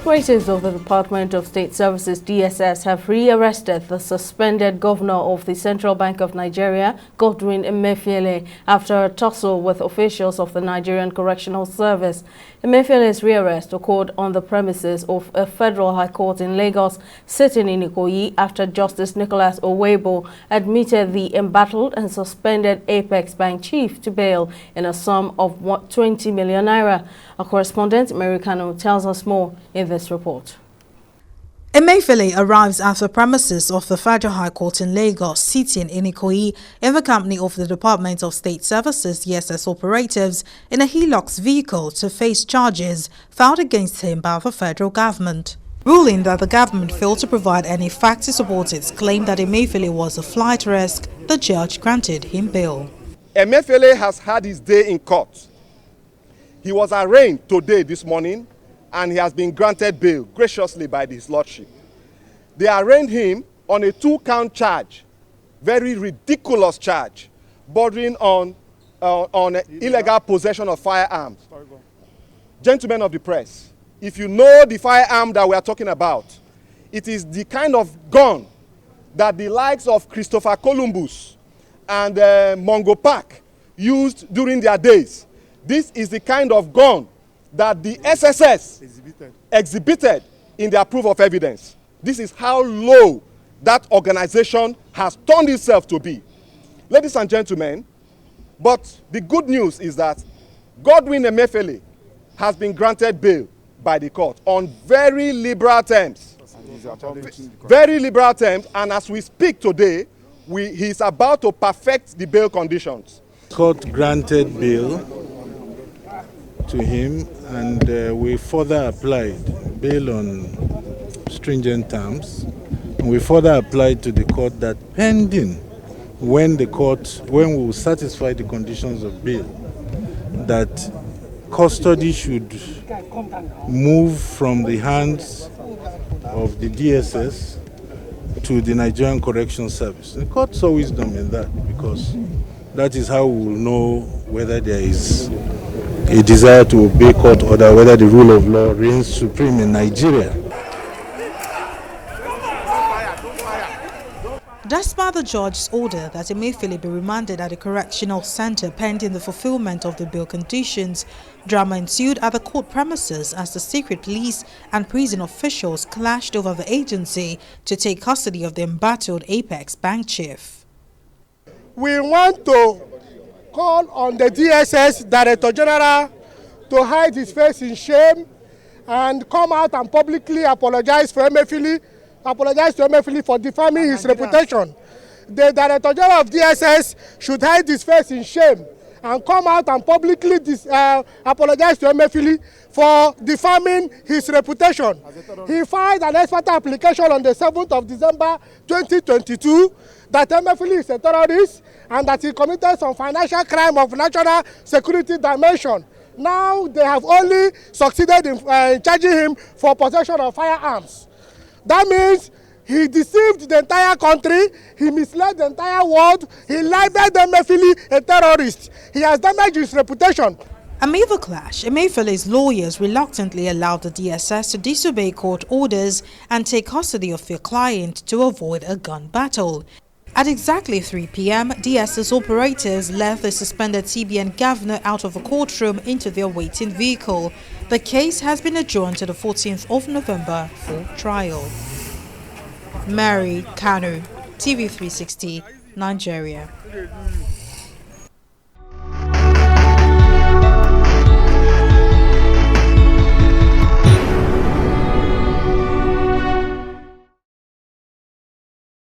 Operatives of the Department of State Services DSS have rearrested the suspended governor of the Central Bank of Nigeria, Godwin Emefiele, after a tussle with officials of the Nigerian Correctional Service. Emefiele's rearrest occurred on the premises of a federal high court in Lagos, sitting in Ikoyi, after Justice Nicholas Owebo admitted the embattled and suspended Apex Bank chief to bail in a sum of 20 million naira. Our correspondent, Mary Kano, tells us more in this report. Emefiele arrives at the premises of the Federal High Court in Lagos, sitting in Ikoyi, in the company of the Department of State Services DSS operatives in a Hilux vehicle to face charges filed against him by the federal government. Ruling that the government failed to provide any facts to support its claim that Emefiele was a flight risk, the judge granted him bail. Emefiele has had his day in court. He was arraigned today, this morning, and he has been granted bail graciously by his lordship. They arraigned him on a 2-count charge, very ridiculous charge, bordering on illegal possession of firearms. Gentlemen of the press, if you know the firearm that we are talking about, it is the kind of gun that the likes of Christopher Columbus and Mungo Park used during their days. This is the kind of gun that the SSS exhibited in their proof of evidence. This is how low that organization has turned itself to be. Ladies and gentlemen, but the good news is that Godwin Emefiele has been granted bail by the court on very liberal terms. Very liberal terms, and as we speak today, he is about to perfect the bail conditions. Court granted bail to him, and we further applied bail on stringent terms. And we further applied to the court that pending when we will satisfy the conditions of bail, that custody should move from the hands of the DSS to the Nigerian Correctional Service. The court saw wisdom in that, because that is how we will know whether there is a desire to obey court order, whether the rule of law reigns supreme in Nigeria. Despite the judge's order that Emefiele be remanded at a correctional center pending the fulfillment of the bail conditions, drama ensued at the court premises as the secret police and prison officials clashed over the agency to take custody of the embattled Apex Bank chief. We want to call on the DSS Director General to hide his face in shame and come out and publicly apologize to Emefiele for defaming his reputation. The Director General of DSS should hide his face in shame and come out and publicly apologize to Emefiele for defaming his reputation. He filed an expert application on the 7th of December 2022 that Emefiele is a terrorist and that he committed some financial crime of national security dimension. Now they have only succeeded in charging him for possession of firearms. That means he deceived the entire country, he misled the entire world, he labeled Emefiele a terrorist. He has damaged his reputation. Amid the clash, Emefiele's lawyers reluctantly allowed the DSS to disobey court orders and take custody of their client to avoid a gun battle. At exactly 3 p.m., DSS operators left the suspended CBN governor out of the courtroom into their waiting vehicle. The case has been adjourned to the 14th of November for trial. Mary Kano, TV 360, Nigeria.